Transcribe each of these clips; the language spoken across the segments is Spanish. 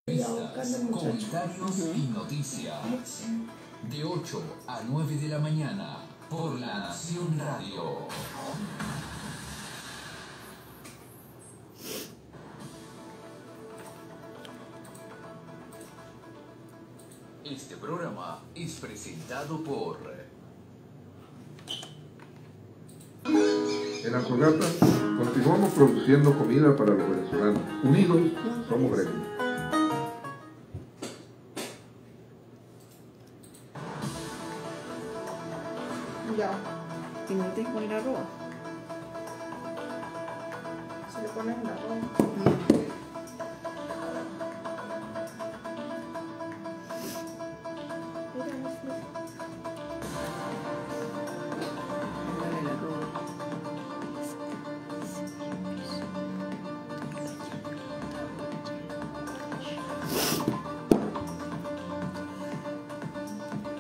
Comentarios y noticias de 8 a 9 de la mañana por La Nación Radio. Este programa es presentado por... En Azogata continuamos produciendo comida para los venezolanos. Unidos somos gremio. Ya. ¿Y no tienes que poner arroz? Si le pones el arroz.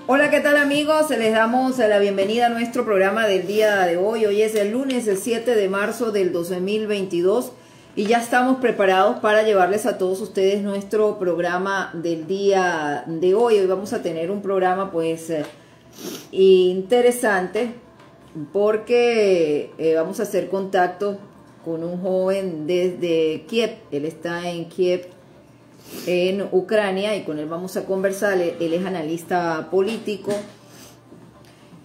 Hola, ¿qué tal amigos? Les damos la bienvenida a nuestro programa del día de hoy. Hoy es el lunes, el 7 de marzo del 2022 y ya estamos preparados para llevarles a todos ustedes nuestro programa del día de hoy. Hoy vamos a tener un programa pues interesante porque vamos a hacer contacto con un joven desde Kiev. Él está en Kiev, en Ucrania, y con él vamos a conversar. Él es analista político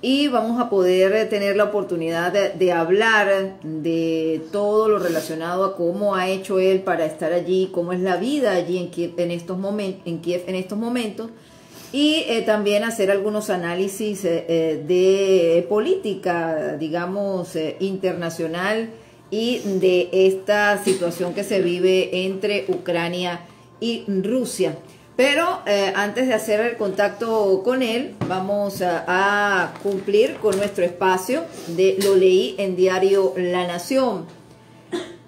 y vamos a poder tener la oportunidad de hablar de todo lo relacionado a cómo ha hecho él para estar allí, cómo es la vida allí en Kiev en estos momentos, y también hacer algunos análisis de política, digamos, internacional, y de esta situación que se vive entre Ucrania y Rusia. Pero antes de hacer el contacto con él, vamos a cumplir con nuestro espacio de Lo Leí en Diario La Nación.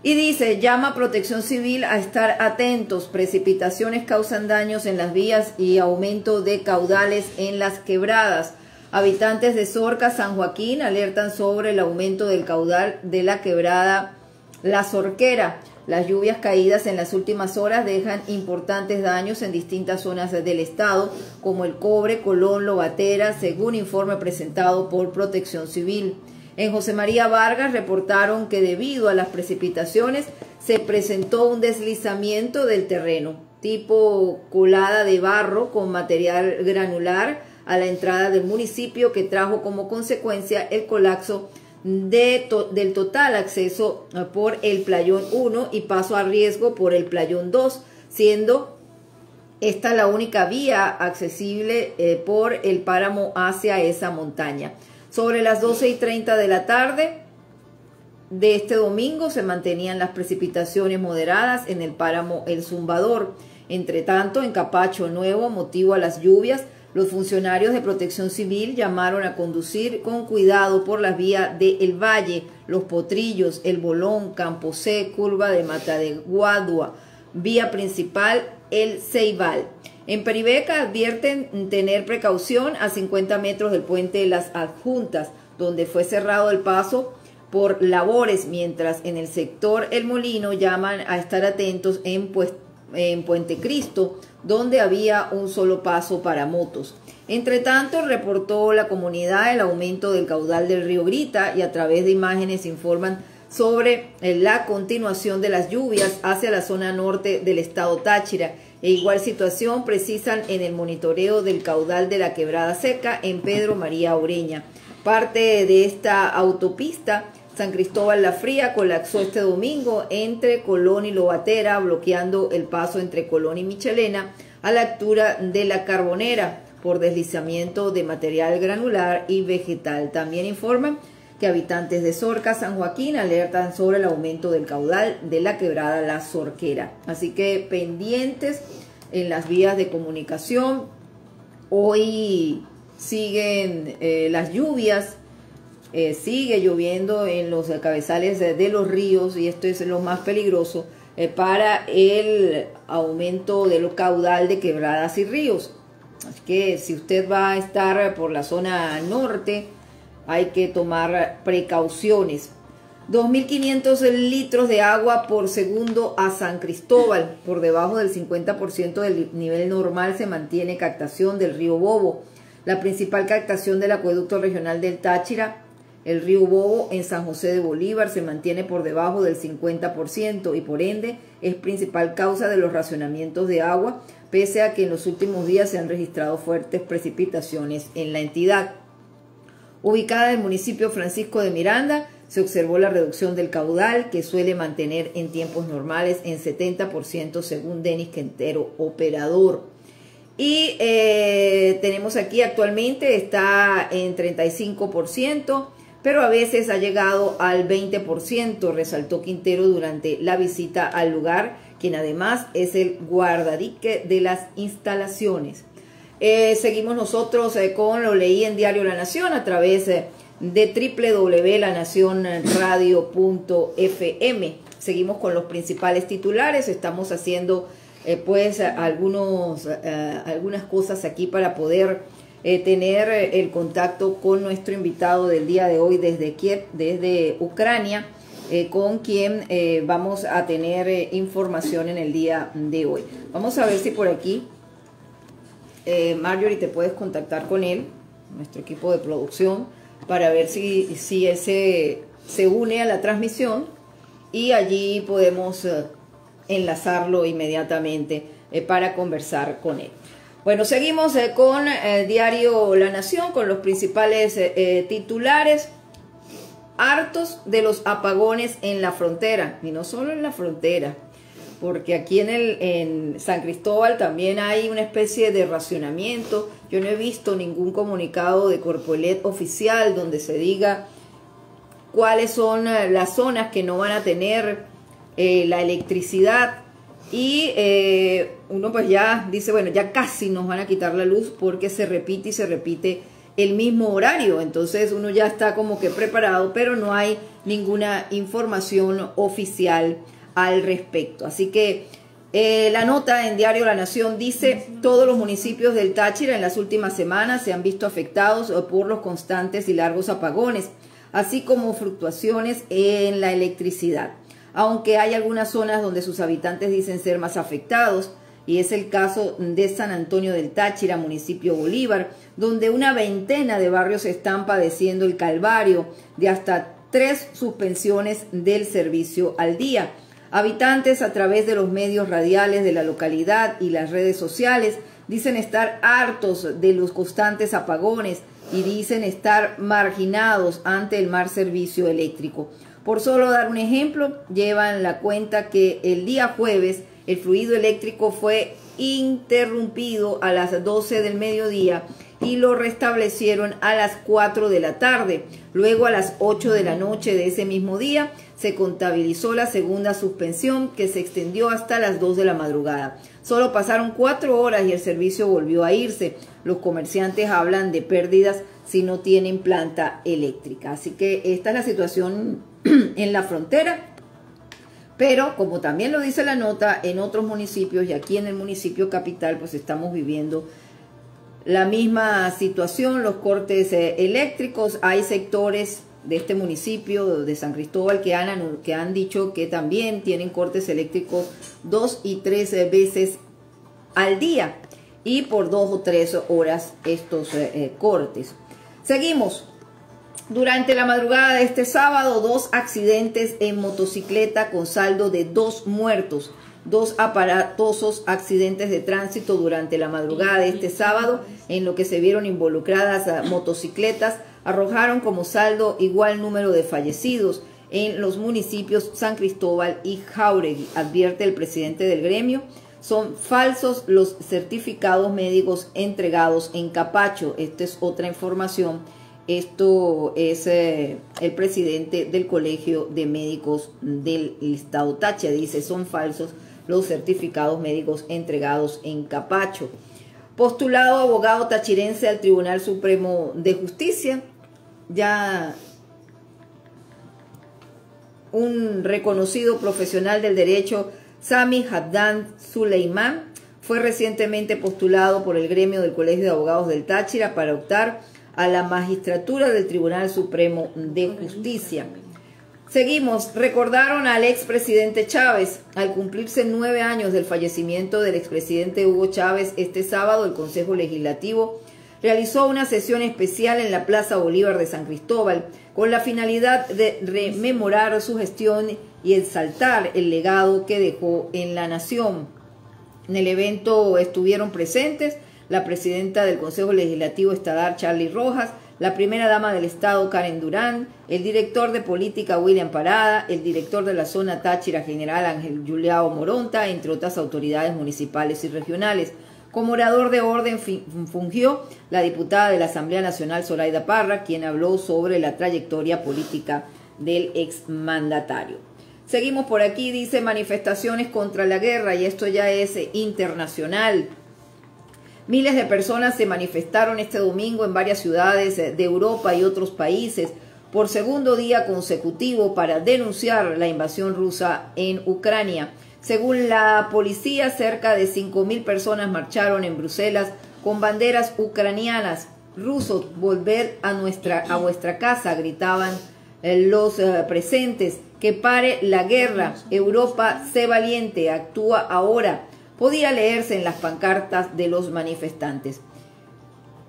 Y dice: llama a Protección Civil a estar atentos. Precipitaciones causan daños en las vías y aumento de caudales en las quebradas. Habitantes de Zorca, San Joaquín, alertan sobre el aumento del caudal de la quebrada La Zorquera. Las lluvias caídas en las últimas horas dejan importantes daños en distintas zonas del estado, como El Cobre, Colón, Lobatera, según informe presentado por Protección Civil. En José María Vargas reportaron que debido a las precipitaciones se presentó un deslizamiento del terreno, tipo colada de barro con material granular a la entrada del municipio, que trajo como consecuencia el colapso del total acceso por el Playón 1 y paso a riesgo por el Playón 2, siendo esta la única vía accesible por el páramo hacia esa montaña. Sobre las 12:30 de la tarde de este domingo se mantenían las precipitaciones moderadas en el páramo El Zumbador. Entre tanto, en Capacho Nuevo, motivo a las lluvias, los funcionarios de Protección Civil llamaron a conducir con cuidado por las vías de El Valle, Los Potrillos, El Bolón, Camposé, curva de Mata de Guadua, vía principal El Ceibal. En Peribeca advierten tener precaución a 50 metros del puente de las Adjuntas, donde fue cerrado el paso por labores, mientras en el sector El Molino llaman a estar atentos en Puente Cristo, donde había un solo paso para motos. Entre tanto, reportó la comunidad el aumento del caudal del río Grita, y a través de imágenes informan sobre la continuación de las lluvias hacia la zona norte del estado Táchira. E igual situación precisan en el monitoreo del caudal de la Quebrada Seca en Pedro María Ureña. Parte de esta autopista San Cristóbal La Fría colapsó este domingo entre Colón y Lobatera, bloqueando el paso entre Colón y Michelena a la altura de la Carbonera por deslizamiento de material granular y vegetal. También informan que habitantes de Zorca, San Joaquín, alertan sobre el aumento del caudal de la quebrada La Zorquera. Así que pendientes en las vías de comunicación. Hoy siguen las lluvias. Sigue lloviendo en los cabezales de los ríos, y esto es lo más peligroso para el aumento del caudal de quebradas y ríos. Así que si usted va a estar por la zona norte, hay que tomar precauciones. 2.500 litros de agua por segundo a San Cristóbal. Por debajo del 50% del nivel normal se mantiene captación del río Bobo. La principal captación del acueducto regional del Táchira, el río Bobo, en San José de Bolívar, se mantiene por debajo del 50% y por ende es principal causa de los racionamientos de agua, pese a que en los últimos días se han registrado fuertes precipitaciones en la entidad. Ubicada en el municipio Francisco de Miranda, se observó la reducción del caudal, que suele mantener en tiempos normales en 70% según Denis Quintero, operador. Y tenemos aquí actualmente, está en 35%, pero a veces ha llegado al 20%, resaltó Quintero durante la visita al lugar, quien además es el guardadique de las instalaciones. Seguimos nosotros con lo leí en Diario La Nación a través de www.lanacionradio.fm. Seguimos con los principales titulares. Estamos haciendo algunas cosas aquí para poder tener el contacto con nuestro invitado del día de hoy desde Kiev, desde Ucrania, con quien vamos a tener información en el día de hoy. Vamos a ver si por aquí Marjorie, te puedes contactar con él, nuestro equipo de producción, para ver si él se une a la transmisión y allí podemos enlazarlo inmediatamente para conversar con él. Bueno, seguimos con Diario La Nación, con los principales titulares. Hartos de los apagones en la frontera, y no solo en la frontera, porque aquí en San Cristóbal también hay una especie de racionamiento. Yo no he visto ningún comunicado de Corpoelet oficial donde se diga cuáles son las zonas que no van a tener la electricidad. Y uno pues ya dice, bueno, ya casi nos van a quitar la luz porque se repite y se repite el mismo horario. Entonces uno ya está como que preparado, pero no hay ninguna información oficial al respecto. Así que la nota en Diario La Nación dice: todos los municipios del Táchira en las últimas semanas se han visto afectados por los constantes y largos apagones, así como fluctuaciones en la electricidad, aunque hay algunas zonas donde sus habitantes dicen ser más afectados, y es el caso de San Antonio del Táchira, municipio Bolívar, donde una veintena de barrios están padeciendo el calvario de hasta 3 suspensiones del servicio al día. Habitantes, a través de los medios radiales de la localidad y las redes sociales, dicen estar hartos de los constantes apagones y dicen estar marginados ante el mal servicio eléctrico. Por solo dar un ejemplo, llevan la cuenta que el día jueves el fluido eléctrico fue interrumpido a las 12 del mediodía y lo restablecieron a las 4 de la tarde. Luego, a las 8 de la noche de ese mismo día, se contabilizó la segunda suspensión, que se extendió hasta las 2 de la madrugada. Solo pasaron 4 horas y el servicio volvió a irse. Los comerciantes hablan de pérdidas si no tienen planta eléctrica. Así que esta es la situación en la frontera. Pero, como también lo dice la nota, en otros municipios y aquí en el municipio capital, pues estamos viviendo la misma situación, los cortes eléctricos. Hay sectores de este municipio de San Cristóbal que han dicho que también tienen cortes eléctricos 2 y 3 veces al día y por 2 o 3 horas estos cortes. Seguimos. Durante la madrugada de este sábado, 2 accidentes en motocicleta con saldo de 2 muertos. 2 aparatosos accidentes de tránsito durante la madrugada de este sábado, en lo que se vieron involucradas motocicletas, arrojaron como saldo igual número de fallecidos en los municipios San Cristóbal y Jáuregui, advierte el presidente del gremio. Son falsos los certificados médicos entregados en Capacho. Esta es otra información. Esto es el presidente del Colegio de Médicos del Estado Táchira. Dice, son falsos los certificados médicos entregados en Capacho. Postulado abogado tachirense al Tribunal Supremo de Justicia. Ya un reconocido profesional del derecho, Sami Haddan Suleiman, fue recientemente postulado por el gremio del Colegio de Abogados del Táchira para optar a la magistratura del Tribunal Supremo de Justicia. Seguimos. Recordaron al expresidente Chávez. Al cumplirse 9 años del fallecimiento del expresidente Hugo Chávez, este sábado el Consejo Legislativo realizó una sesión especial en la Plaza Bolívar de San Cristóbal con la finalidad de rememorar su gestión y exaltar el legado que dejó en la nación. En el evento estuvieron presentes la presidenta del Consejo Legislativo Estadar, Charlie Rojas, la primera dama del Estado, Karen Durán, el director de política, William Parada, el director de la zona Táchira, general Ángel Juliao Moronta, entre otras autoridades municipales y regionales. Como orador de orden fungió la diputada de la Asamblea Nacional, Zoraida Parra, quien habló sobre la trayectoria política del exmandatario. Seguimos por aquí, dice manifestaciones contra la guerra, y esto ya es internacional. Miles de personas se manifestaron este domingo en varias ciudades de Europa y otros países por segundo día consecutivo para denunciar la invasión rusa en Ucrania. Según la policía, cerca de 5.000 personas marcharon en Bruselas con banderas ucranianas. Rusos, volver a vuestra casa, gritaban los presentes. Que pare la guerra. Europa, sé valiente, actúa ahora. Podía leerse en las pancartas de los manifestantes.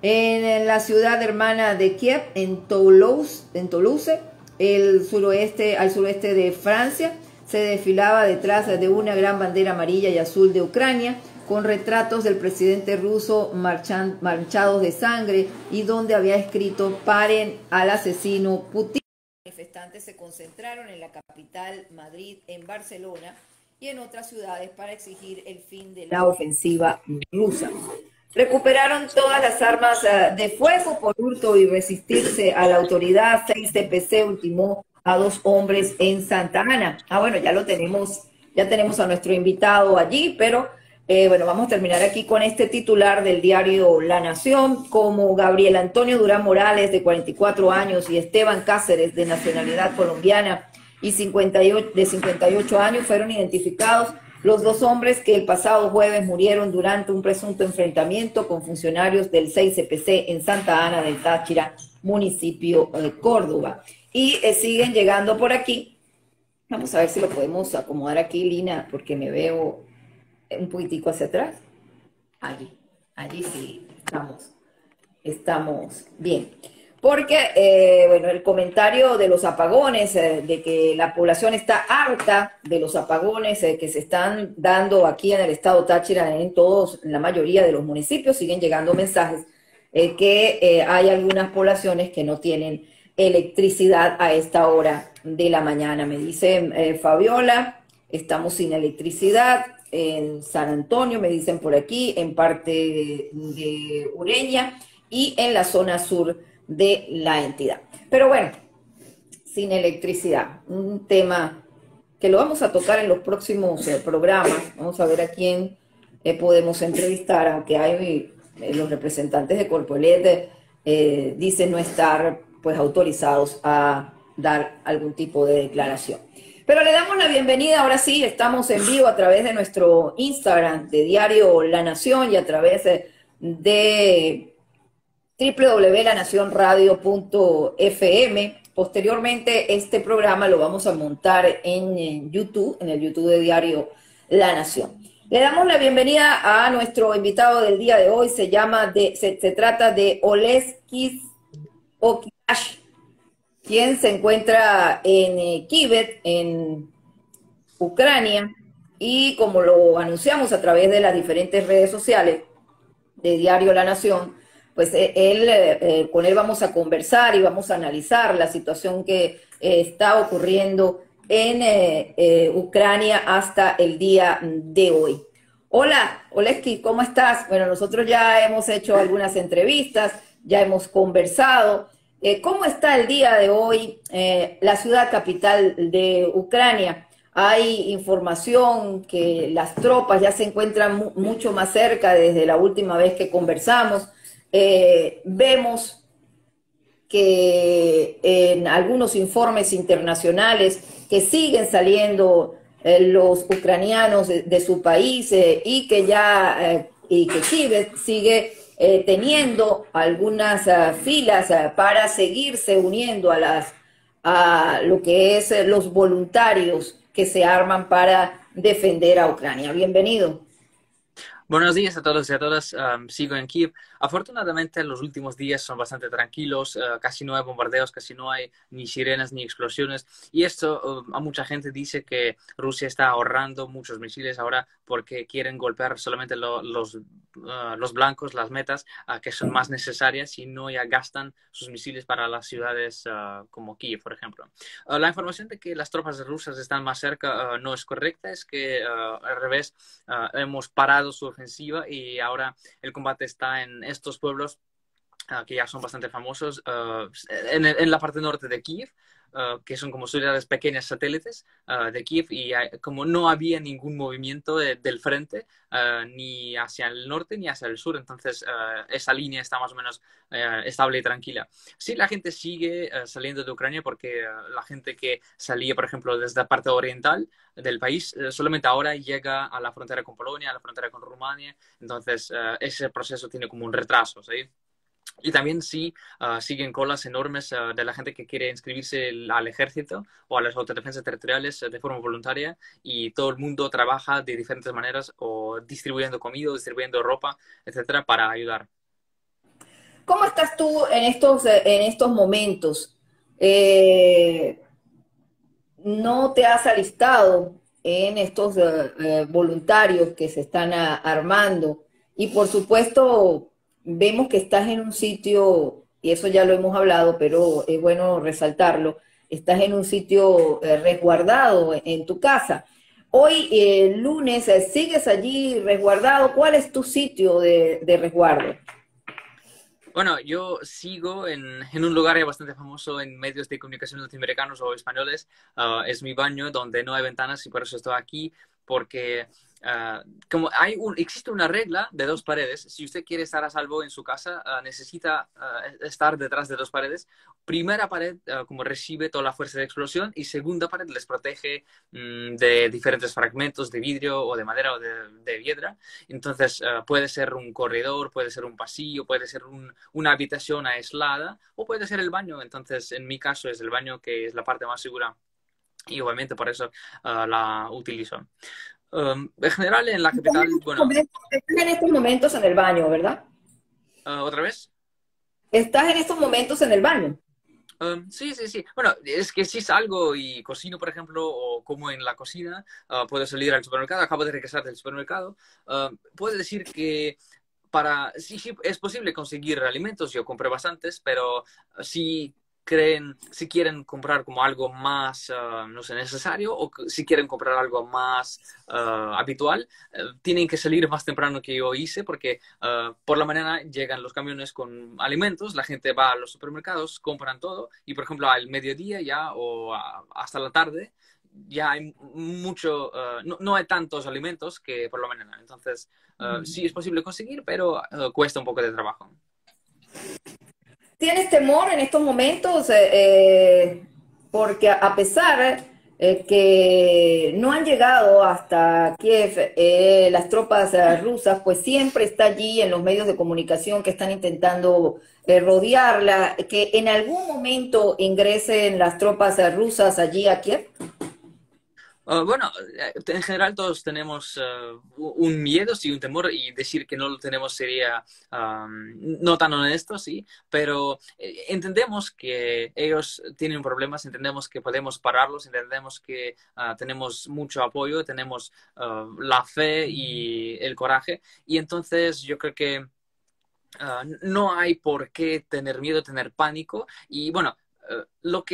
En la ciudad hermana de Kiev, en Toulouse, al suroeste de Francia, se desfilaba detrás de una gran bandera amarilla y azul de Ucrania, con retratos del presidente ruso manchados de sangre y donde había escrito "Paren al asesino Putin". Los manifestantes se concentraron en la capital, Madrid, en Barcelona y en otras ciudades para exigir el fin de la ofensiva rusa. Recuperaron todas las armas de fuego por hurto y resistirse a la autoridad. 6 CPC ultimó a 2 hombres en Santa Ana. Bueno, ya tenemos a nuestro invitado allí, pero bueno, vamos a terminar aquí con este titular del diario La Nación. Como Gabriel Antonio Durán Morales, de 44 años, y Esteban Cáceres, de nacionalidad colombiana y de 58 años, fueron identificados los 2 hombres que el pasado jueves murieron durante un presunto enfrentamiento con funcionarios del 6 CPC en Santa Ana del Táchira, municipio de Córdoba. Y siguen llegando por aquí. Vamos a ver si lo podemos acomodar aquí, Lina, porque me veo un poquitico hacia atrás. Allí sí, estamos bien. Porque, bueno, el comentario de los apagones, de que la población está harta de los apagones que se están dando aquí en el estado Táchira, en la mayoría de los municipios, siguen llegando mensajes que hay algunas poblaciones que no tienen electricidad a esta hora de la mañana. Me dice Fabiola, estamos sin electricidad en San Antonio, me dicen por aquí, en parte de Ureña y en la zona sur de la entidad. Pero bueno, sin electricidad, un tema que lo vamos a tocar en los próximos programas. Vamos a ver a quién podemos entrevistar, aunque hay los representantes de Corpoelec dicen no estar pues autorizados a dar algún tipo de declaración. Pero le damos la bienvenida, ahora sí, estamos en vivo a través de nuestro Instagram de Diario La Nación y a través de www.lanacionradio.fm. Posteriormente, este programa lo vamos a montar en YouTube, en el YouTube de Diario La Nación. Le damos la bienvenida a nuestro invitado del día de hoy. Se trata de Oleksij Okiash, quien se encuentra en Kiev, en Ucrania, y como lo anunciamos a través de las diferentes redes sociales de Diario La Nación, pues con él vamos a conversar y vamos a analizar la situación que está ocurriendo en Ucrania hasta el día de hoy. Hola, Oleksij, ¿cómo estás? Bueno, nosotros ya hemos hecho algunas entrevistas, ya hemos conversado. ¿Cómo está el día de hoy la ciudad capital de Ucrania? Hay información que las tropas ya se encuentran mucho más cerca desde la última vez que conversamos. Vemos que en algunos informes internacionales que siguen saliendo los ucranianos de su país y que sigue teniendo algunas filas para seguirse uniendo a a lo que es los voluntarios que se arman para defender a Ucrania. Bienvenido. Buenos días a todos y a todas. Sigo en Kiev. Afortunadamente, los últimos días son bastante tranquilos. Casi no hay bombardeos, casi no hay ni sirenas ni explosiones. Y esto a mucha gente dice que Rusia está ahorrando muchos misiles ahora porque quieren golpear solamente los blancos, las metas que son más necesarias y no ya gastan sus misiles para las ciudades como Kiev, por ejemplo. La información de que las tropas rusas están más cerca no es correcta. Es que al revés, hemos parado su ofensiva y ahora el combate está en estos pueblos que ya son bastante famosos, en la parte norte de Kiev, que son como ciudades pequeñas satélites de Kiev, y como no había ningún movimiento del frente ni hacia el norte ni hacia el sur, entonces esa línea está más o menos estable y tranquila. Sí, la gente sigue saliendo de Ucrania porque la gente que salía, por ejemplo, desde la parte oriental del país, solamente ahora llega a la frontera con Polonia, a la frontera con Rumania, entonces ese proceso tiene como un retraso, ¿sí? Y también sí siguen colas enormes de la gente que quiere inscribirse al ejército o a las autodefensas territoriales de forma voluntaria, y todo el mundo trabaja de diferentes maneras o distribuyendo comida, distribuyendo ropa, etcétera, para ayudar. ¿Cómo estás tú en estos momentos? ¿No te has alistado en estos voluntarios que se están armando? Y por supuesto, vemos que estás en un sitio, y eso ya lo hemos hablado, pero es bueno resaltarlo, estás en un sitio resguardado en tu casa. Hoy, lunes, ¿sigues allí resguardado? ¿Cuál es tu sitio de resguardo? Bueno, yo sigo en un lugar ya bastante famoso en medios de comunicación latinoamericanos o españoles. Es mi baño donde no hay ventanas y por eso estoy aquí, porque como existe una regla de 2 paredes. Si usted quiere estar a salvo en su casa, necesita estar detrás de 2 paredes. Primera pared como recibe toda la fuerza de explosión, y segunda pared les protege de diferentes fragmentos de vidrio o de madera o de piedra. Entonces puede ser un corredor, puede ser un pasillo, puede ser una habitación aislada o puede ser el baño. Entonces en mi caso es el baño, que es la parte más segura, y obviamente por eso la utilizo. En general, en la capital, bueno... Estás en estos momentos en el baño, ¿verdad? ¿Otra vez? Estás en estos momentos en el baño. Sí, sí, sí. Bueno, es que si salgo y cocino, por ejemplo, o como en la cocina, puedo salir al supermercado, acabo de regresar del supermercado, puedo decir que sí, sí, es posible conseguir alimentos. Yo compré bastantes, pero si quieren comprar como algo más, no sé, necesario, o si quieren comprar algo más habitual, tienen que salir más temprano que yo hice, porque por la mañana llegan los camiones con alimentos, la gente va a los supermercados, compran todo, y por ejemplo al mediodía ya o hasta la tarde ya hay mucho, no hay tantos alimentos que por la mañana. Entonces sí es posible conseguir, pero cuesta un poco de trabajo. ¿Tienes temor en estos momentos? Porque a pesar que no han llegado hasta Kiev las tropas rusas, pues siempre está allí en los medios de comunicación que están intentando rodearla, que en algún momento ingresen las tropas rusas allí a Kiev. Bueno, en general todos tenemos un miedo, sí, un temor, y decir que no lo tenemos sería no tan honesto, sí, pero entendemos que ellos tienen problemas, entendemos que podemos pararlos, entendemos que tenemos mucho apoyo, tenemos la fe y el coraje, y entonces yo creo que no hay por qué tener miedo, tener pánico, y bueno, lo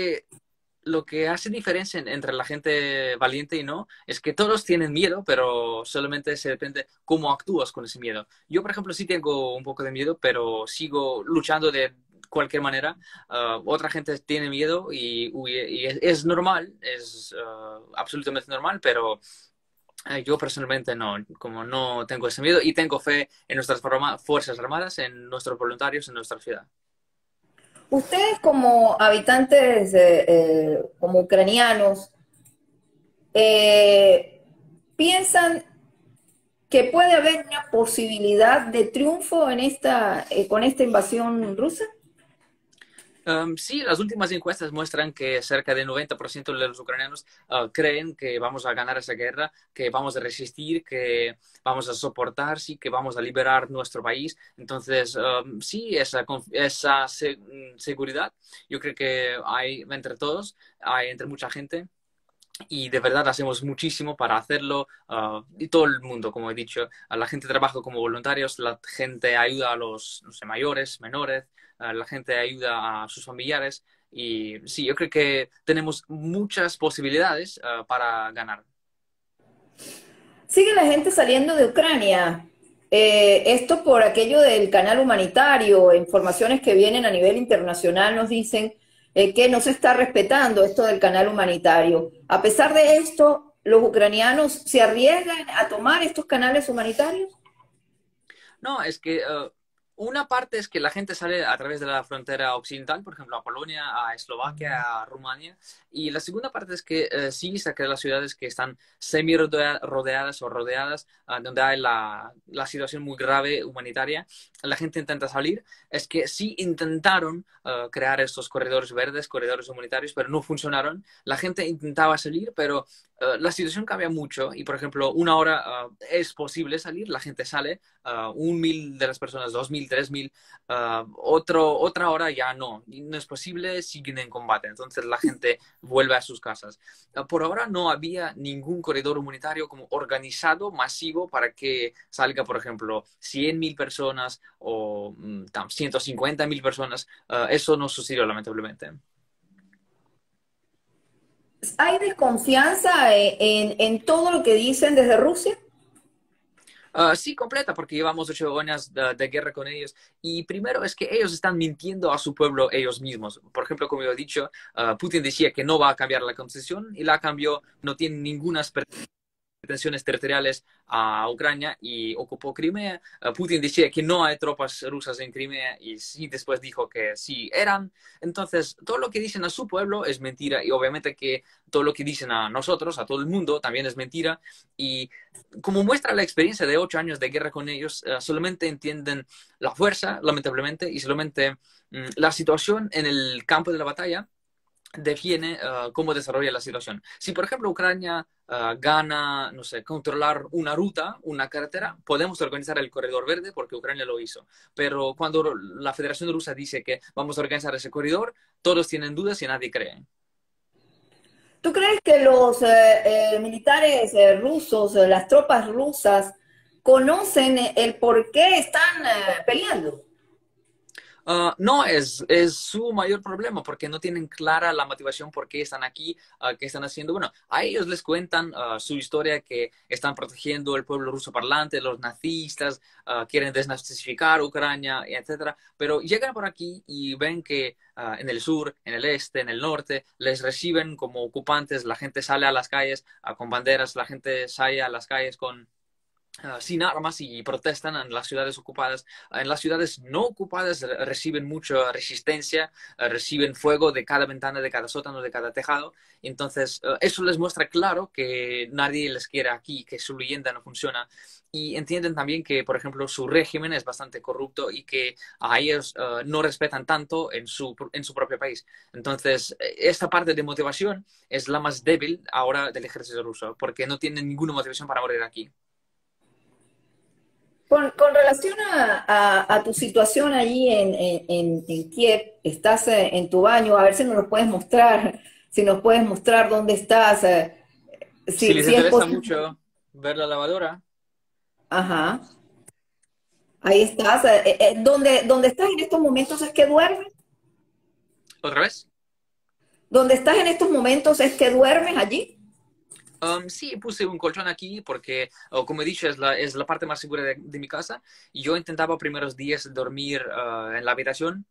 que hace diferencia entre la gente valiente y no es que todos tienen miedo, pero solamente se depende cómo actúas con ese miedo. Yo, por ejemplo, sí tengo un poco de miedo, pero sigo luchando de cualquier manera. Otra gente tiene miedo y es normal, es absolutamente normal, pero yo personalmente no, como no tengo ese miedo y tengo fe en nuestras Fuerzas Armadas, en nuestros voluntarios, en nuestra ciudad. Ustedes como habitantes, como ucranianos, ¿piensan que puede haber una posibilidad de triunfo en con esta invasión rusa? Sí, las últimas encuestas muestran que cerca del 90% de los ucranianos creen que vamos a ganar esa guerra, que vamos a resistir, que vamos a soportar, sí, que vamos a liberar nuestro país. Entonces, sí, seguridad, yo creo que hay entre todos, hay entre mucha gente. Y de verdad hacemos muchísimo para hacerlo, y todo el mundo, como he dicho, la gente trabaja como voluntarios, la gente ayuda a los, no sé, mayores, menores, la gente ayuda a sus familiares y sí, yo creo que tenemos muchas posibilidades para ganar. Sigue la gente saliendo de Ucrania. Esto por aquello del canal humanitario, informaciones que vienen a nivel internacional nos dicen que no se está respetando esto del canal humanitario. A pesar de esto, ¿los ucranianos se arriesgan a tomar estos canales humanitarios? No, es que una parte es que la gente sale a través de la frontera occidental, por ejemplo, a Polonia, a Eslovaquia, a Rumania. Y la segunda parte es que sí, cerca de las ciudades que están semi-rodeadas o rodeadas, donde hay la situación muy grave humanitaria, la gente intenta salir. Es que sí intentaron crear estos corredores verdes, corredores humanitarios, pero no funcionaron. La gente intentaba salir, pero la situación cambia mucho y, por ejemplo, una hora es posible salir, la gente sale, 1.000 de las personas, 2.000, 3.000, otra hora ya no, no es posible, siguen en combate, entonces la gente vuelve a sus casas. Por ahora no había ningún corredor humanitario como organizado, masivo, para que salga, por ejemplo, 100.000 personas o 150.000 personas. Eso no sucedió, lamentablemente. ¿Hay desconfianza en todo lo que dicen desde Rusia? Sí, completa, porque llevamos 8 años de guerra con ellos. Y primero es que ellos están mintiendo a su pueblo ellos mismos. Por ejemplo, como yo he dicho, Putin decía que no va a cambiar la constitución y la cambió, no tiene ninguna pretensiones territoriales a Ucrania y ocupó Crimea. Putin decía que no hay tropas rusas en Crimea y sí, después dijo que sí eran. Entonces, todo lo que dicen a su pueblo es mentira y obviamente que todo lo que dicen a nosotros, a todo el mundo, también es mentira. Y como muestra la experiencia de 8 años de guerra con ellos, solamente entienden la fuerza, lamentablemente, y solamente la situación en el campo de la batalla define cómo desarrolla la situación. Si, por ejemplo, Ucrania gana, no sé, controlar una ruta, una carretera, podemos organizar el corredor verde porque Ucrania lo hizo. Pero cuando la Federación Rusa dice que vamos a organizar ese corredor, todos tienen dudas y nadie cree. ¿Tú crees que los militares rusos, las tropas rusas, conocen el por qué están peleando? No, es su mayor problema porque no tienen clara la motivación por qué están aquí, qué están haciendo. Bueno, a ellos les cuentan su historia, que están protegiendo el pueblo ruso parlante, los nazistas, quieren desnazificar Ucrania, etcétera. Pero llegan por aquí y ven que en el sur, en el este, en el norte, les reciben como ocupantes, la gente sale a las calles con banderas, la gente sale a las calles sin armas y protestan en las ciudades ocupadas. En las ciudades no ocupadas reciben mucha resistencia, reciben fuego de cada ventana, de cada sótano, de cada tejado. Entonces, eso les muestra claro que nadie les quiere aquí, que su leyenda no funciona. Y entienden también que, por ejemplo, su régimen es bastante corrupto y que a ellos no respetan tanto en su propio país. Entonces, esta parte de motivación es la más débil ahora del ejército ruso, porque no tienen ninguna motivación para morir aquí. Con relación a tu situación allí en Kiev, estás en tu baño, a ver si nos lo puedes mostrar, si nos puedes mostrar dónde estás, Si les si es interesa posible. mucho ver la lavadora, Ajá, ahí estás. ¿Dónde estás en estos momentos es que duermes? ¿otra vez? ¿Dónde estás en estos momentos es que duermes allí? Sí, puse un colchón aquí porque, como he dicho, es la parte más segura de mi casa. Y yo intentaba primeros días dormir en la habitación.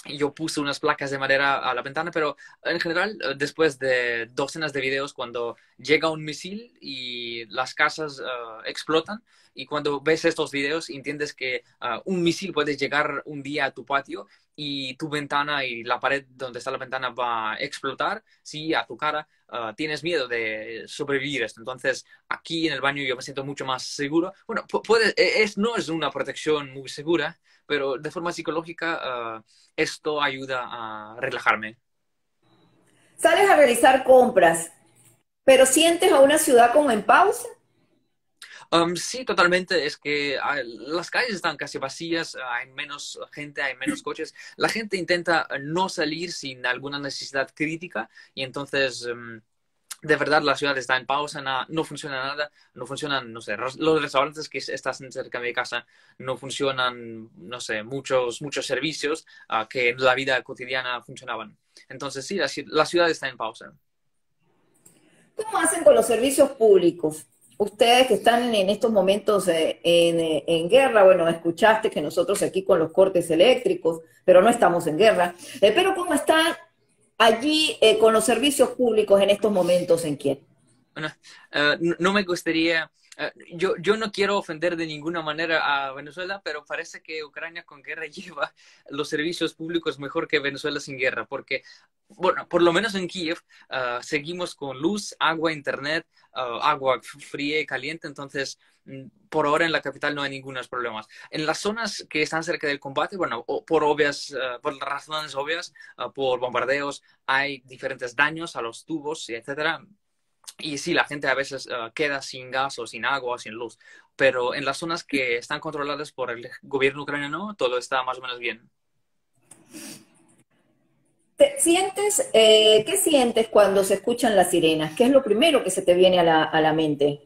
Y yo puse unas placas de madera a la ventana, pero en general, después de docenas de videos, cuando llega un misil y las casas explotan, y cuando ves estos videos, entiendes que un misil puede llegar un día a tu patio y tu ventana y la pared donde está la ventana va a explotar, sí, a tu cara. tienes miedo de sobrevivir esto. Entonces, aquí en el baño yo me siento mucho más seguro. Bueno, no es una protección muy segura, pero de forma psicológica esto ayuda a relajarme. Sales a realizar compras, pero sientes a una ciudad como en pausa. Sí, totalmente. Es que las calles están casi vacías, hay menos gente, hay menos coches. La gente intenta no salir sin alguna necesidad crítica y entonces, de verdad, la ciudad está en pausa, no funciona nada, no funcionan, no sé, los restaurantes que están cerca de mi casa no funcionan, no sé, muchos servicios que en la vida cotidiana funcionaban. Entonces, sí, la ciudad está en pausa. ¿Cómo hacen con los servicios públicos? Ustedes que están en estos momentos en guerra, bueno, escuchaste que nosotros aquí con los cortes eléctricos, pero no estamos en guerra. Pero ¿cómo están allí con los servicios públicos en estos momentos en Kiev? Bueno, no me gustaría, yo no quiero ofender de ninguna manera a Venezuela, pero parece que Ucrania con guerra lleva los servicios públicos mejor que Venezuela sin guerra, porque, bueno, por lo menos en Kiev seguimos con luz, agua, internet, agua fría y caliente, entonces por ahora en la capital no hay ningunos problemas. En las zonas que están cerca del combate, bueno, por razones obvias, por bombardeos, hay diferentes daños a los tubos y etcétera. Y sí, la gente a veces queda sin gas o sin agua o sin luz, pero en las zonas que están controladas por el gobierno ucraniano todo está más o menos bien. ¿Qué sientes cuando se escuchan las sirenas? ¿Qué es lo primero que se te viene a la mente?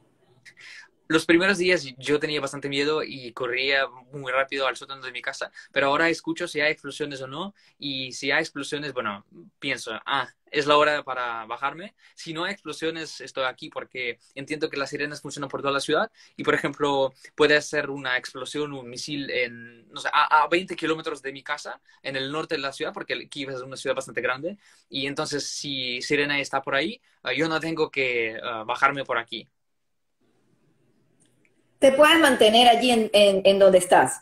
Los primeros días yo tenía bastante miedo y corría muy rápido al sótano de mi casa, pero ahora escucho si hay explosiones o no, y si hay explosiones, bueno, pienso, es la hora para bajarme. Si no hay explosiones, estoy aquí porque entiendo que las sirenas funcionan por toda la ciudad y, por ejemplo, puede ser una explosión, un misil no sé, a 20 kilómetros de mi casa, en el norte de la ciudad, porque Kiev es una ciudad bastante grande, y entonces si sirena está por ahí, yo no tengo que bajarme por aquí. ¿Te puedes mantener allí en donde estás?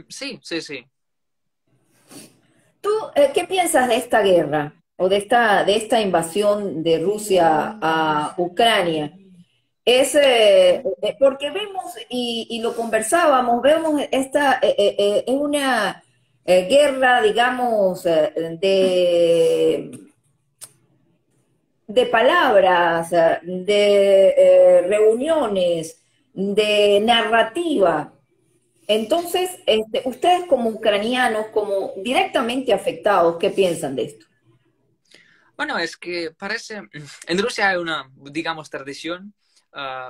Sí, sí, sí. ¿Tú qué piensas de esta guerra o de esta invasión de Rusia a Ucrania? Porque vemos, y lo conversábamos, vemos es una guerra, digamos, de palabras, de reuniones, de narrativa. Entonces, ustedes como ucranianos, como directamente afectados, ¿qué piensan de esto? Bueno, es que en Rusia hay una, digamos, tradición,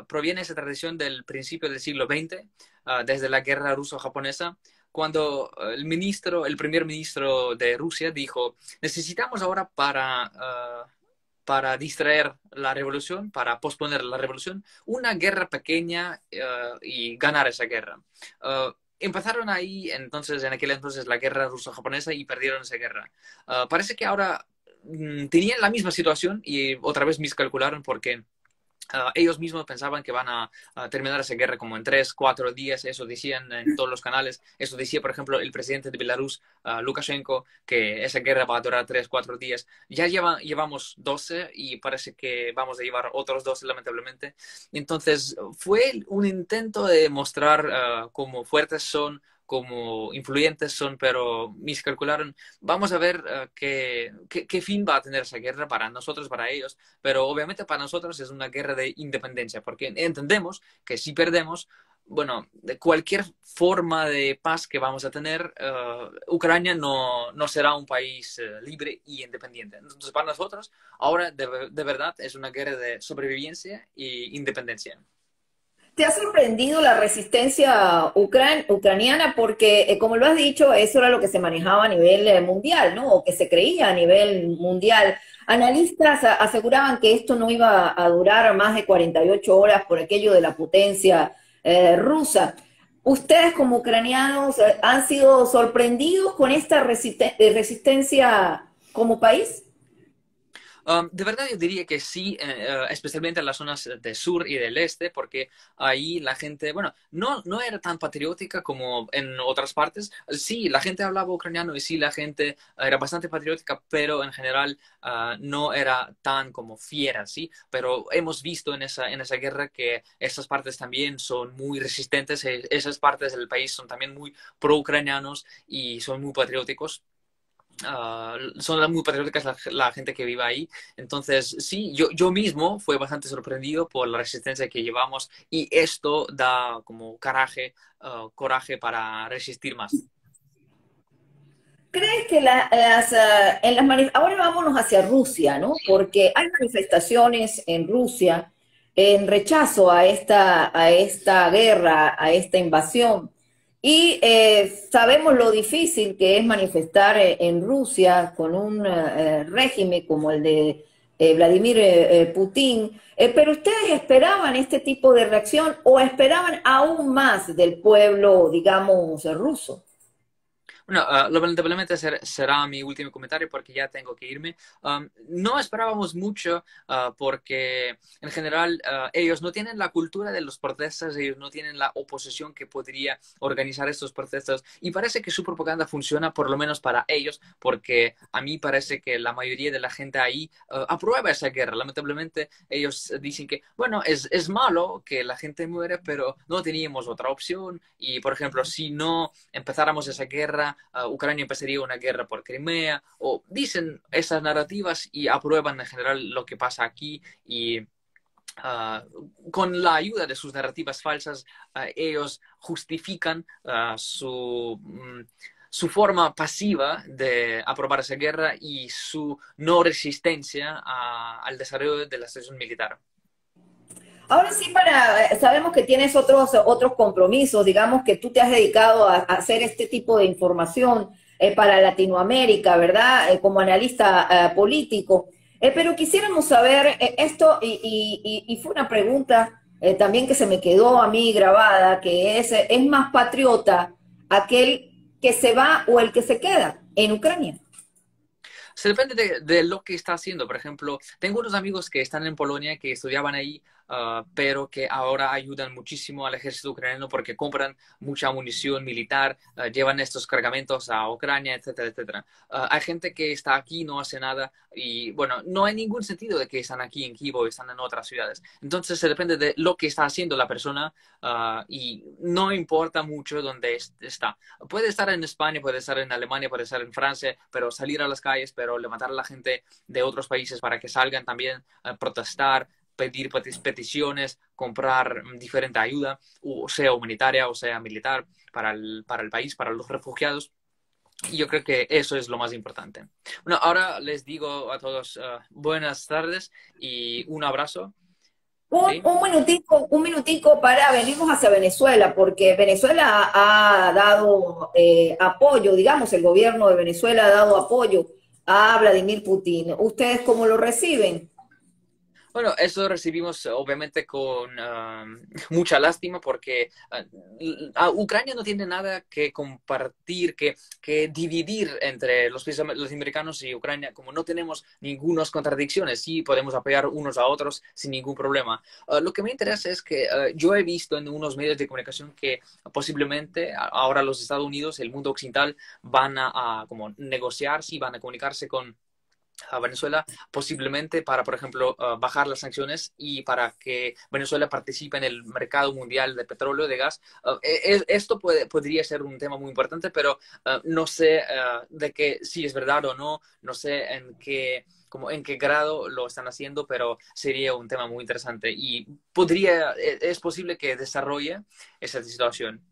proviene esa tradición del principio del siglo XX, desde la guerra ruso-japonesa, cuando el primer ministro de Rusia dijo, necesitamos ahora para distraer la revolución, para posponer la revolución, una guerra pequeña y ganar esa guerra. Empezaron ahí, entonces, en aquel entonces, la guerra ruso-japonesa y perdieron esa guerra. Parece que ahora tenían la misma situación y otra vez miscalcularon porque ellos mismos pensaban que van a terminar esa guerra como en 3, 4 días, eso decían en todos los canales, eso decía por ejemplo el presidente de Belarus, Lukashenko, que esa guerra va a durar 3, 4 días, ya llevamos 12 y parece que vamos a llevar otros 12 lamentablemente, entonces fue un intento de mostrar cómo fuertes son, como influyentes son, pero miscalcularon. Vamos a ver qué fin va a tener esa guerra para nosotros, para ellos, pero obviamente para nosotros es una guerra de independencia, porque entendemos que si perdemos, bueno, de cualquier forma de paz que vamos a tener, Ucrania no será un país libre y independiente. Entonces, para nosotros, ahora de verdad es una guerra de sobrevivencia e independencia. ¿Te ha sorprendido la resistencia ucraniana? Porque, como lo has dicho, eso era lo que se manejaba a nivel mundial, ¿no? O que se creía a nivel mundial. Analistas aseguraban que esto no iba a durar más de 48 horas por aquello de la potencia rusa. ¿Ustedes como ucranianos han sido sorprendidos con esta resistencia como país? De verdad yo diría que sí, especialmente en las zonas del sur y del este, porque ahí la gente, bueno, no era tan patriótica como en otras partes. Sí, la gente hablaba ucraniano y sí, la gente era bastante patriótica, pero en general no era tan como fiera, ¿sí? Pero hemos visto en esa guerra que esas partes también son muy resistentes, esas partes del país son también muy pro-ucranianos y son muy patrióticos. Son muy patrióticas la gente que vive ahí. Entonces, sí, yo mismo fui bastante sorprendido por la resistencia que llevamos y esto da como coraje para resistir más. ¿Crees que ahora vámonos hacia Rusia, ¿no? Porque hay manifestaciones en Rusia en rechazo a esta guerra, a esta invasión. Y sabemos lo difícil que es manifestar en Rusia con un régimen como el de Vladimir Putin. Pero ustedes esperaban este tipo de reacción o esperaban aún más del pueblo, digamos, ruso. Bueno, lamentablemente será mi último comentario porque ya tengo que irme. No esperábamos mucho porque en general ellos no tienen la cultura de los protestas, ellos no tienen la oposición que podría organizar estos protestos y parece que su propaganda funciona por lo menos para ellos porque a mí parece que la mayoría de la gente ahí aprueba esa guerra. Lamentablemente ellos dicen que, bueno, es malo que la gente muere, pero no teníamos otra opción y, por ejemplo, si no empezáramos esa guerra, Ucrania empezaría una guerra por Crimea, o dicen esas narrativas y aprueban en general lo que pasa aquí y con la ayuda de sus narrativas falsas, ellos justifican su forma pasiva de aprobar esa guerra y su no resistencia al desarrollo de la situación militar. Ahora sí, sabemos que tienes otros compromisos, digamos que tú te has dedicado a hacer este tipo de información para Latinoamérica, ¿verdad? Como analista político. Pero quisiéramos saber esto, y fue una pregunta también que se me quedó a mí grabada, que ¿es más patriota aquel que se va o el que se queda en Ucrania? Se depende de lo que está haciendo. Por ejemplo, tengo unos amigos que están en Polonia, que estudiaban ahí, pero que ahora ayudan muchísimo al ejército ucraniano porque compran mucha munición militar, llevan estos cargamentos a Ucrania, etcétera, etcétera. Hay gente que está aquí, no hace nada y, bueno, no hay ningún sentido de que están aquí en Kyiv o están en otras ciudades. Entonces, se depende de lo que está haciendo la persona y no importa mucho dónde está. Puede estar en España, puede estar en Alemania, puede estar en Francia, pero salir a las calles, pero levantar a la gente de otros países para que salgan también a protestar, pedir peticiones, comprar diferente ayuda, o sea humanitaria o sea militar para el país, para los refugiados. Y yo creo que eso es lo más importante. Bueno, ahora les digo a todos buenas tardes y un abrazo. ¿Sí? Un minutico para venirnos hacia Venezuela, porque Venezuela ha dado apoyo, digamos, el gobierno de Venezuela ha dado apoyo a Vladimir Putin. ¿Ustedes cómo lo reciben? Bueno, eso recibimos obviamente con mucha lástima porque Ucrania no tiene nada que compartir, que dividir entre los americanos y Ucrania, como no tenemos ninguna contradicciones, sí podemos apoyar unos a otros sin ningún problema. Lo que me interesa es que yo he visto en unos medios de comunicación que posiblemente ahora los Estados Unidos, el mundo occidental, van a como negociar, sí, van a comunicarse con a Venezuela posiblemente para, por ejemplo, bajar las sanciones y para que Venezuela participe en el mercado mundial de petróleo, de gas. Esto podría ser un tema muy importante, pero no sé de que si es verdad o no, no sé en qué grado lo están haciendo, pero sería un tema muy interesante y es posible que desarrolle esa situación.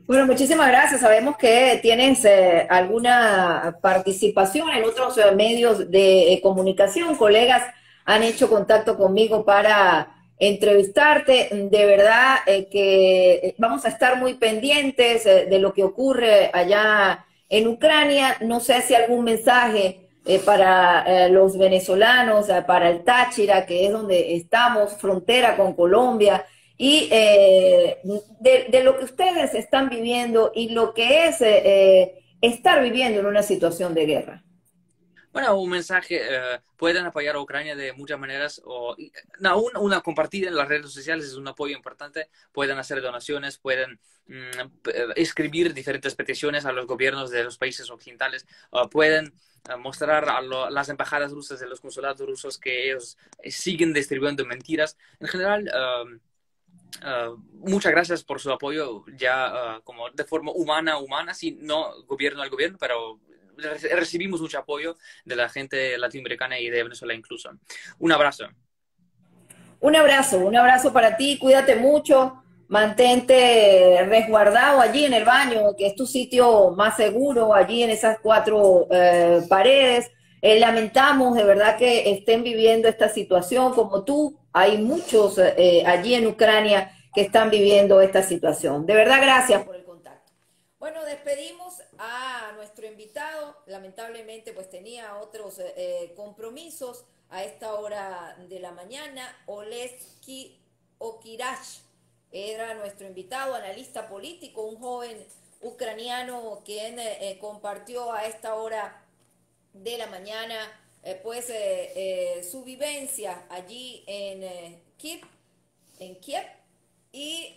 Bueno, muchísimas gracias. Sabemos que tienes alguna participación en otros medios de comunicación. Colegas han hecho contacto conmigo para entrevistarte. De verdad que vamos a estar muy pendientes de lo que ocurre allá en Ucrania. No sé si algún mensaje para los venezolanos, para el Táchira, que es donde estamos, frontera con Colombia, y de lo que ustedes están viviendo y lo que es estar viviendo en una situación de guerra. Bueno, un mensaje, pueden apoyar a Ucrania de muchas maneras, una compartida en las redes sociales es un apoyo importante, pueden hacer donaciones, pueden escribir diferentes peticiones a los gobiernos de los países occidentales, pueden mostrar a las embajadas rusas, de los consulados rusos, que ellos siguen distribuyendo mentiras. En general, muchas gracias por su apoyo ya como de forma humana, si no gobierno al gobierno, pero recibimos mucho apoyo de la gente latinoamericana y de Venezuela incluso. Un abrazo. Un abrazo para ti, cuídate mucho, mantente resguardado allí en el baño, que es tu sitio más seguro, allí en esas 4 paredes. Lamentamos de verdad que estén viviendo esta situación como tú. Hay muchos allí en Ucrania que están viviendo esta situación. De verdad, gracias por el contacto. Bueno, despedimos a nuestro invitado. Lamentablemente, pues tenía otros compromisos a esta hora de la mañana. Oleksiy Okirach era nuestro invitado, analista político, un joven ucraniano quien compartió a esta hora de la mañana su vivencia allí en Kiev, y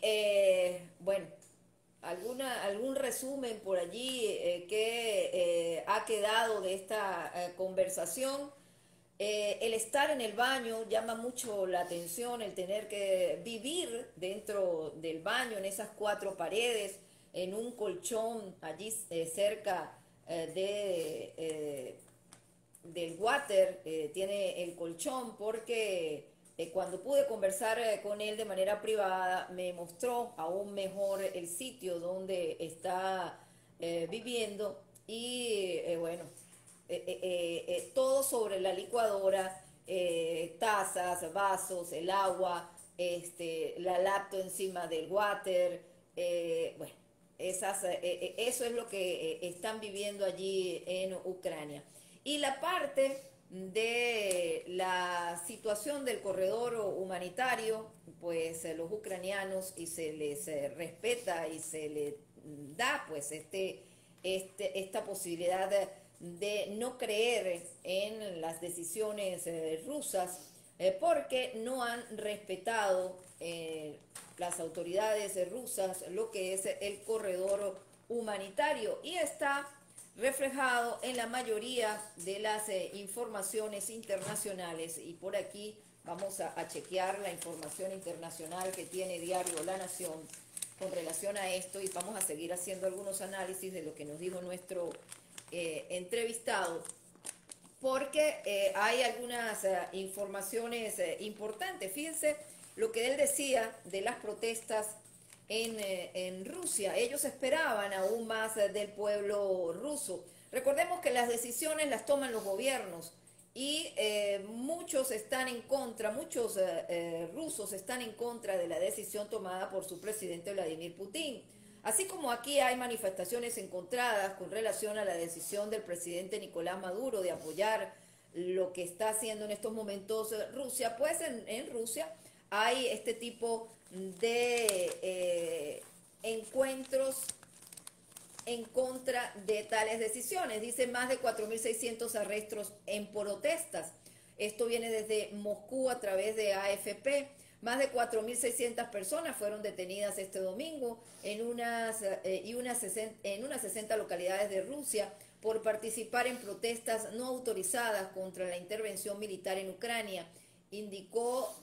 bueno, algún resumen por allí que ha quedado de esta conversación. El estar en el baño llama mucho la atención, el tener que vivir dentro del baño, en esas 4 paredes, en un colchón allí cerca del water, tiene el colchón, porque cuando pude conversar con él de manera privada, me mostró aún mejor el sitio donde está viviendo, y bueno, todo sobre la licuadora, tazas, vasos, el agua, la laptop encima del water, bueno, eso es lo que están viviendo allí en Ucrania. Y la parte de la situación del corredor humanitario, pues los ucranianos, y se les respeta y se les da pues esta posibilidad de no creer en las decisiones rusas, porque no han respetado las autoridades rusas lo que es el corredor humanitario, y está reflejado en la mayoría de las informaciones internacionales. Y por aquí vamos a chequear la información internacional que tiene Diario La Nación con relación a esto, y vamos a seguir haciendo algunos análisis de lo que nos dijo nuestro entrevistado, porque hay algunas informaciones importantes. Fíjense lo que él decía de las protestas en Rusia. Ellos esperaban aún más del pueblo ruso. Recordemos que las decisiones las toman los gobiernos, y muchos están en contra, muchos rusos están en contra de la decisión tomada por su presidente Vladimir Putin. Así como aquí hay manifestaciones encontradas con relación a la decisión del presidente Nicolás Maduro de apoyar lo que está haciendo en estos momentos Rusia, pues en Rusia hay este tipo de encuentros en contra de tales decisiones. Dice más de 4.600 arrestos en protestas. Esto viene desde Moscú a través de AFP. Más de 4.600 personas fueron detenidas este domingo en unas 60 localidades de Rusia por participar en protestas no autorizadas contra la intervención militar en Ucrania, indicó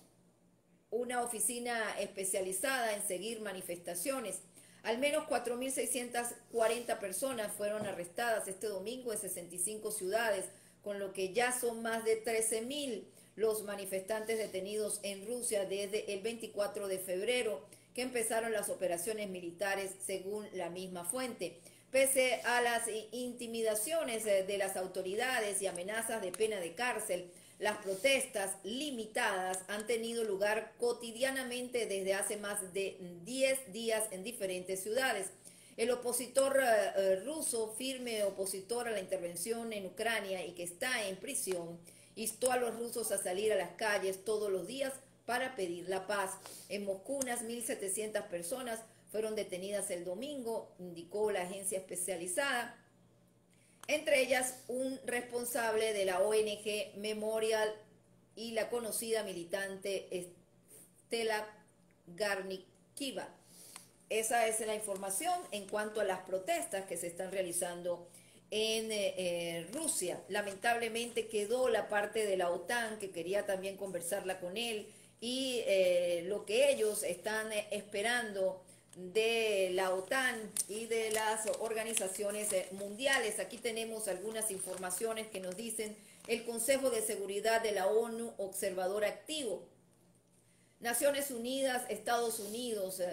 una oficina especializada en seguir manifestaciones. Al menos 4.640 personas fueron arrestadas este domingo en 65 ciudades, con lo que ya son más de 13.000 los manifestantes detenidos en Rusia desde el 24 de febrero, que empezaron las operaciones militares, según la misma fuente. Pese a las intimidaciones de las autoridades y amenazas de pena de cárcel, las protestas limitadas han tenido lugar cotidianamente desde hace más de 10 días en diferentes ciudades. El opositor ruso, firme opositor a la intervención en Ucrania y que está en prisión, instó a los rusos a salir a las calles todos los días para pedir la paz. En Moscú, unas 1.700 personas fueron detenidas el domingo, indicó la agencia especializada. entre ellas un responsable de la ONG Memorial y la conocida militante Stella Garnikiva. Esa es la información en cuanto a las protestas que se están realizando en Rusia. Lamentablemente quedó la parte de la OTAN, que quería también conversarla con él, y lo que ellos están esperando de la OTAN y de las organizaciones mundiales. Aquí tenemos algunas informaciones que nos dicen: el Consejo de Seguridad de la ONU, observador activo. Naciones Unidas, Estados Unidos,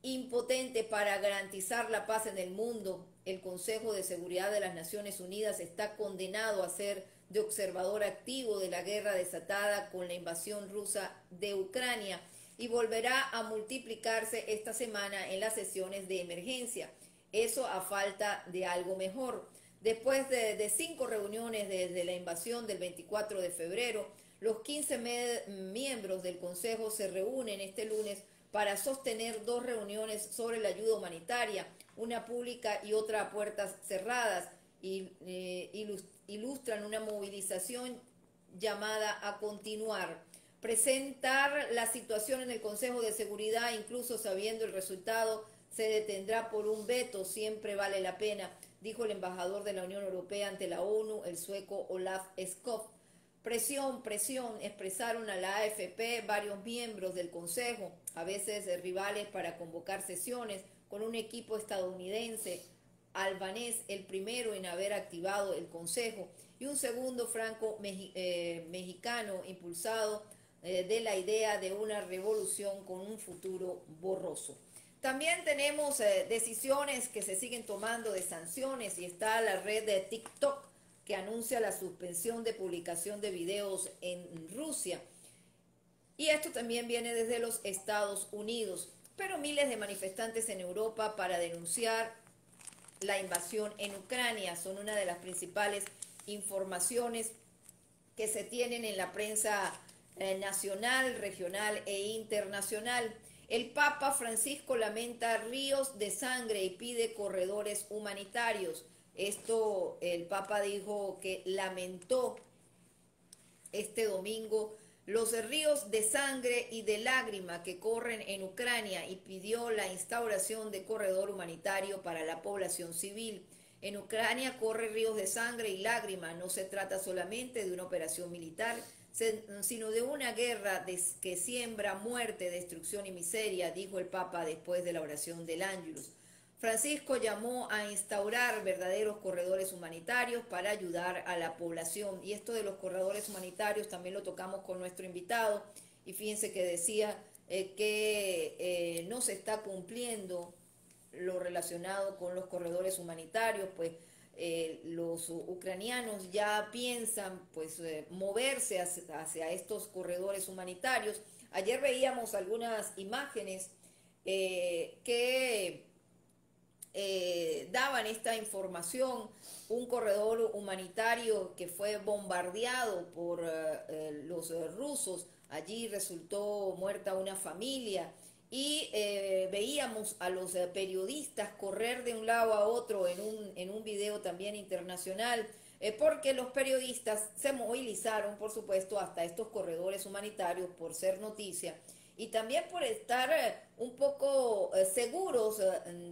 impotente para garantizar la paz en el mundo. El Consejo de Seguridad de las Naciones Unidas está condenado a ser de observador activo de la guerra desatada con la invasión rusa de Ucrania y volverá a multiplicarse esta semana en las sesiones de emergencia. Eso a falta de algo mejor. Después de 5 reuniones desde la invasión del 24 de febrero, los 15 miembros del Consejo se reúnen este lunes para sostener 2 reuniones sobre la ayuda humanitaria, una pública y otra a puertas cerradas, y ilustran una movilización llamada a continuar. Presentar la situación en el Consejo de Seguridad, incluso sabiendo el resultado, se detendrá por un veto, siempre vale la pena, dijo el embajador de la Unión Europea ante la ONU, el sueco Olaf Skog. Presión, expresaron a la AFP varios miembros del Consejo, a veces rivales para convocar sesiones, con un equipo estadounidense, albanés, el primero en haber activado el Consejo, y un segundo franco-mexicano impulsado de la idea de una revolución con un futuro borroso. También tenemos decisiones que se siguen tomando de sanciones, y está la red de TikTok, que anuncia la suspensión de publicación de videos en Rusia. Y esto también viene desde los Estados Unidos. Pero miles de manifestantes en Europa para denunciar la invasión en Ucrania son una de las principales informaciones que se tienen en la prensa nacional, regional e internacional. El Papa Francisco lamenta ríos de sangre y pide corredores humanitarios. Esto el Papa dijo que lamentó este domingo los ríos de sangre y de lágrima que corren en Ucrania y pidió la instauración de corredor humanitario para la población civil. En Ucrania corren ríos de sangre y lágrima. No se trata solamente de una operación militar, sino de una guerra que siembra muerte, destrucción y miseria, dijo el Papa después de la oración del Ángelus. Francisco llamó a instaurar verdaderos corredores humanitarios para ayudar a la población. Y esto de los corredores humanitarios también lo tocamos con nuestro invitado. Y fíjense que decía que no se está cumpliendo lo relacionado con los corredores humanitarios, pues los ucranianos ya piensan pues moverse hacia estos corredores humanitarios. Ayer veíamos algunas imágenes que daban esta información. Un corredor humanitario que fue bombardeado por los rusos. Allí resultó muerta una familia y veíamos a los periodistas correr de un lado a otro en un video también internacional, porque los periodistas se movilizaron, por supuesto, hasta estos corredores humanitarios por ser noticia y también por estar un poco seguros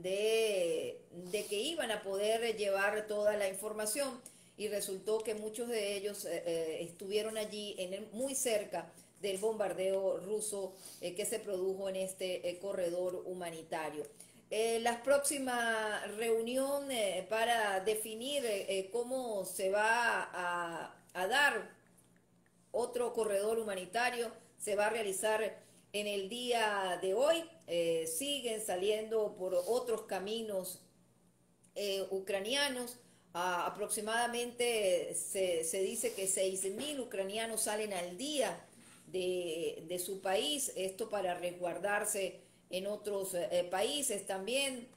de que iban a poder llevar toda la información, y resultó que muchos de ellos estuvieron allí muy cerca del bombardeo ruso que se produjo en este corredor humanitario. La próxima reunión para definir cómo se va a dar otro corredor humanitario se va a realizar en el día de hoy. Siguen saliendo por otros caminos ucranianos. Aproximadamente se dice que 6.000 ucranianos salen al día de su país, esto para resguardarse en otros países. También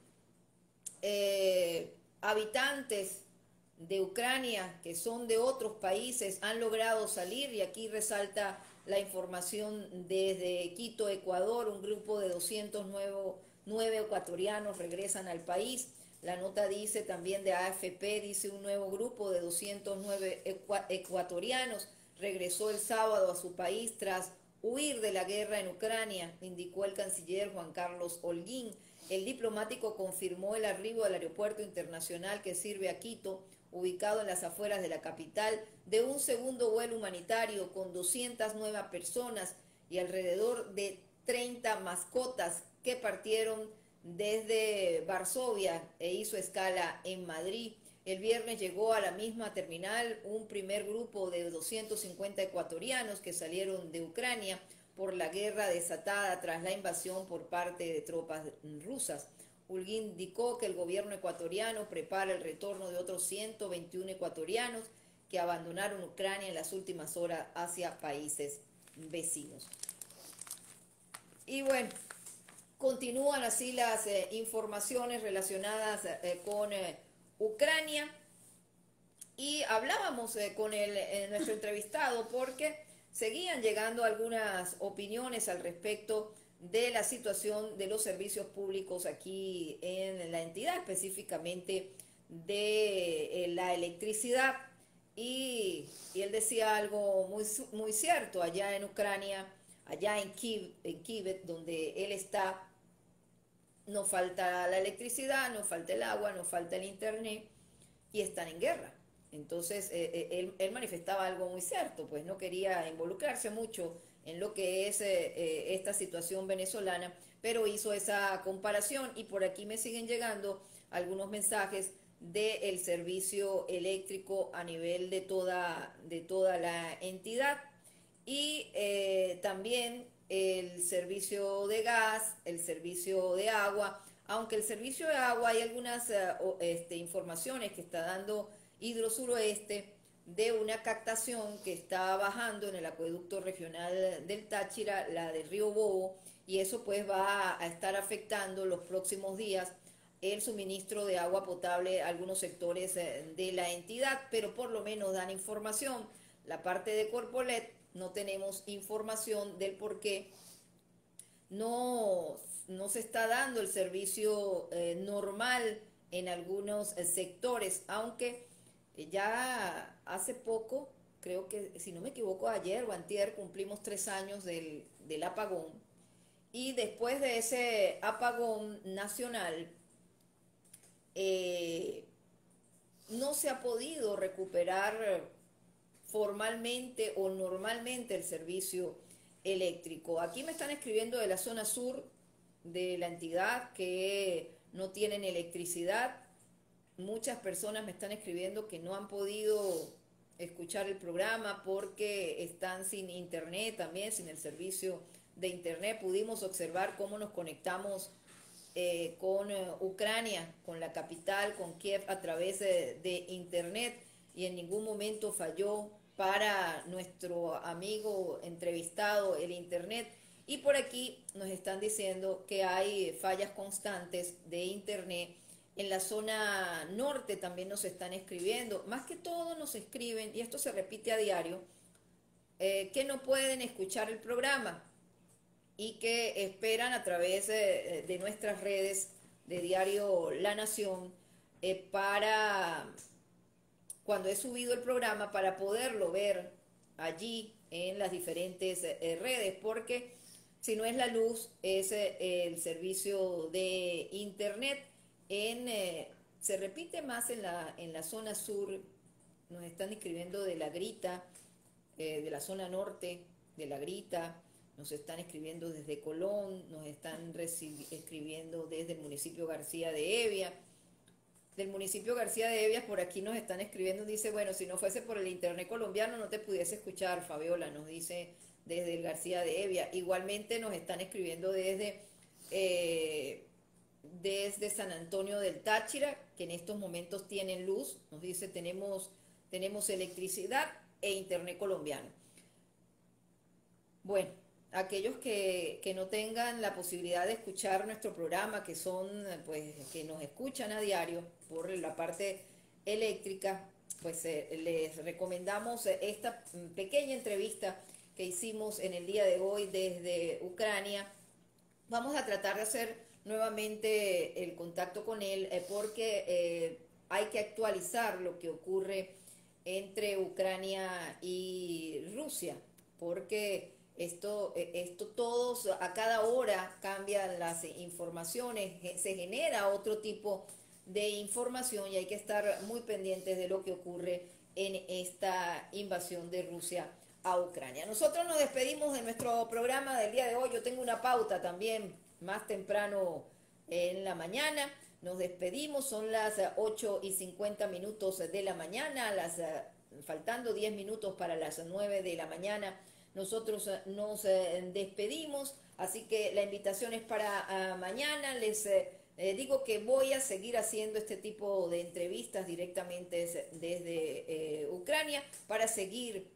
habitantes de Ucrania que son de otros países han logrado salir, y aquí resalta la información desde Quito, Ecuador. Un grupo de 209 ecuatorianos regresan al país. La nota dice también de AFP, dice un nuevo grupo de 209 ecuatorianos regresó el sábado a su país tras huir de la guerra en Ucrania, indicó el canciller Juan Carlos Holguín. El diplomático confirmó el arribo del aeropuerto internacional que sirve a Quito, ubicado en las afueras de la capital, de un segundo vuelo humanitario con 209 personas y alrededor de 30 mascotas que partieron desde Varsovia e hizo escala en Madrid. El viernes llegó a la misma terminal un primer grupo de 250 ecuatorianos que salieron de Ucrania por la guerra desatada tras la invasión por parte de tropas rusas. Holguín indicó que el gobierno ecuatoriano prepara el retorno de otros 121 ecuatorianos que abandonaron Ucrania en las últimas horas hacia países vecinos. Y bueno, continúan así las informaciones relacionadas con Ucrania. Y hablábamos con nuestro entrevistado porque seguían llegando algunas opiniones al respecto de la situación de los servicios públicos aquí en la entidad, específicamente de la electricidad. Y él decía algo muy cierto. Allá en Ucrania, allá en Kiev, donde él está, no falta la electricidad, no falta el agua, no falta el internet y están en guerra. Entonces él manifestaba algo muy cierto, pues no quería involucrarse mucho en lo que es esta situación venezolana, pero hizo esa comparación y por aquí me siguen llegando algunos mensajes del servicio eléctrico a nivel de toda la entidad y también el servicio de gas, el servicio de agua, aunque el servicio de agua hay algunas informaciones que está dando Hidrosuroeste de una captación que está bajando en el acueducto regional del Táchira, la del río Bobo, y eso pues va a estar afectando los próximos días el suministro de agua potable a algunos sectores de la entidad, pero por lo menos dan información. La parte de Corpolet no tenemos información del por qué no se está dando el servicio normal en algunos sectores, aunque ya hace poco, creo que si no me equivoco ayer o antier, cumplimos 3 años del apagón y después de ese apagón nacional no se ha podido recuperar formalmente o normalmente el servicio eléctrico. Aquí me están escribiendo de la zona sur de la entidad que no tienen electricidad. Muchas personas me están escribiendo que no han podido escuchar el programa porque están sin internet, también sin el servicio de internet. Pudimos observar cómo nos conectamos con Ucrania, con la capital, con Kiev a través de internet y en ningún momento falló para nuestro amigo entrevistado el internet. Y por aquí nos están diciendo que hay fallas constantes de internet. En la zona norte también nos están escribiendo, más que todo nos escriben, y esto se repite a diario, que no pueden escuchar el programa y que esperan a través de nuestras redes de Diario La Nación para cuando he subido el programa para poderlo ver allí en las diferentes redes, porque si no es la luz es el servicio de internet. Se repite más en la zona sur, nos están escribiendo de La Grita, de la zona norte de La Grita, nos están escribiendo desde Colón, nos están escribiendo desde el municipio García de Evia. Del municipio García de Evia por aquí nos están escribiendo, dice, bueno, si no fuese por el internet colombiano no te pudiese escuchar, Fabiola, nos dice desde el García de Evia. Igualmente nos están escribiendo desde San Antonio del Táchira, que en estos momentos tienen luz, nos dice tenemos electricidad e internet colombiano. Bueno, aquellos que no tengan la posibilidad de escuchar nuestro programa, que son pues que nos escuchan a diario por la parte eléctrica, pues les recomendamos esta pequeña entrevista que hicimos en el día de hoy desde Ucrania. Vamos a tratar de hacer nuevamente el contacto con él porque hay que actualizar lo que ocurre entre Ucrania y Rusia, porque esto todos a cada hora cambian las informaciones, se genera otro tipo de información y hay que estar muy pendientes de lo que ocurre en esta invasión de Rusia a Ucrania. Nosotros nos despedimos de nuestro programa del día de hoy. Yo tengo una pauta también más temprano en la mañana. Nos despedimos, son las 8:50 de la mañana, faltando 10 minutos para las 9 de la mañana. Nosotros nos despedimos, así que la invitación es para mañana. Les digo que voy a seguir haciendo este tipo de entrevistas directamente desde Ucrania para seguir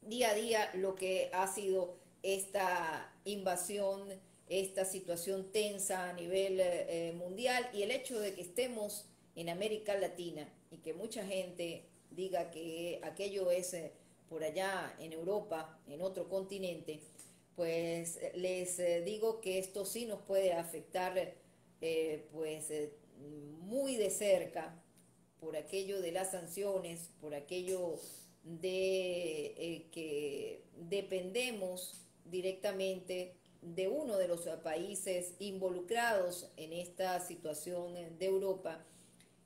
día a día lo que ha sido esta invasión, esta situación tensa a nivel mundial y el hecho de que estemos en América Latina y que mucha gente diga que aquello es por allá en Europa, en otro continente, pues les digo que esto sí nos puede afectar muy de cerca por aquello de las sanciones, por aquello de que dependemos directamente de uno de los países involucrados en esta situación de Europa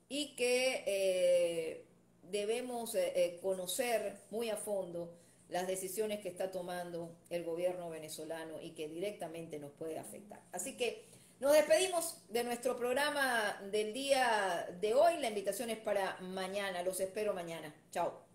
y que debemos conocer muy a fondo las decisiones que está tomando el gobierno venezolano y que directamente nos puede afectar. Así que nos despedimos de nuestro programa del día de hoy. La invitación es para mañana. Los espero mañana. Chao.